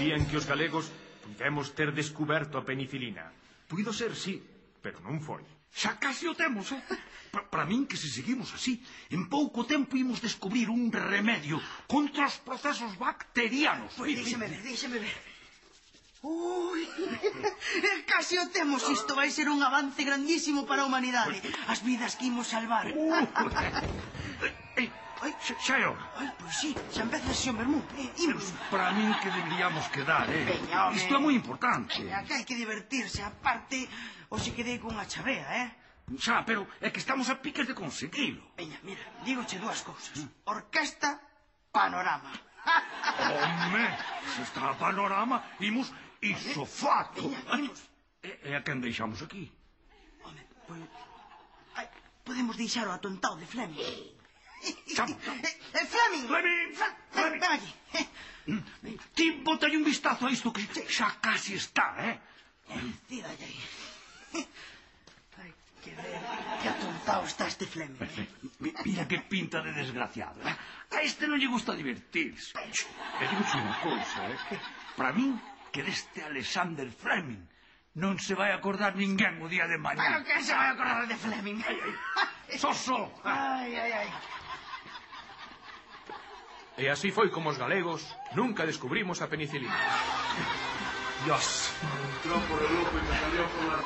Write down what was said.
día en que os galegos puidemos ter descuberto a penicilina. Puido ser, sí, pero non foi. Xa casi o temos, Para min que se seguimos así, en pouco tempo imos descubrir un remedio contra os procesos bacterianos. Déxeme ver. Ui, casi o temos. Isto vai ser un avance grandísimo para a humanidade. As vidas que imos salvar. Xa é hora. Pois sí, xa empeza a sesión Bermú. Imos. Para min que deberíamos quedar, Veña, home. Isto é moi importante. Veña, que hai que divertirse. Aparte, hoxe quedei cunha chavea, Xa, pero é que estamos a piques de conseguilo. Veña, mira, dígoche dúas cousas. Orquesta, panorama. Home, se está a panorama, imos isofato. Veña, imos. E a quen deixamos aquí? Home, pois... podemos deixar o atontado de Fleming. Chamo. Fleming! Ven aquí. Ti botalle un vistazo a isto que xa casi está, Cídalle aí. Hai que ver que atontado está este Fleming. Mira que pinta de desgraciado. A este non lle gusta divertirse. E digo unha cousa, Para min, que deste Alexander Fleming non se vai acordar ninguén o día de mañá. Pero que se vai acordar de Fleming? Soso. Ai. E así foi como os galegos nunca descubrimos a penicilina. Dios. Entró por el ojo y me salió por la...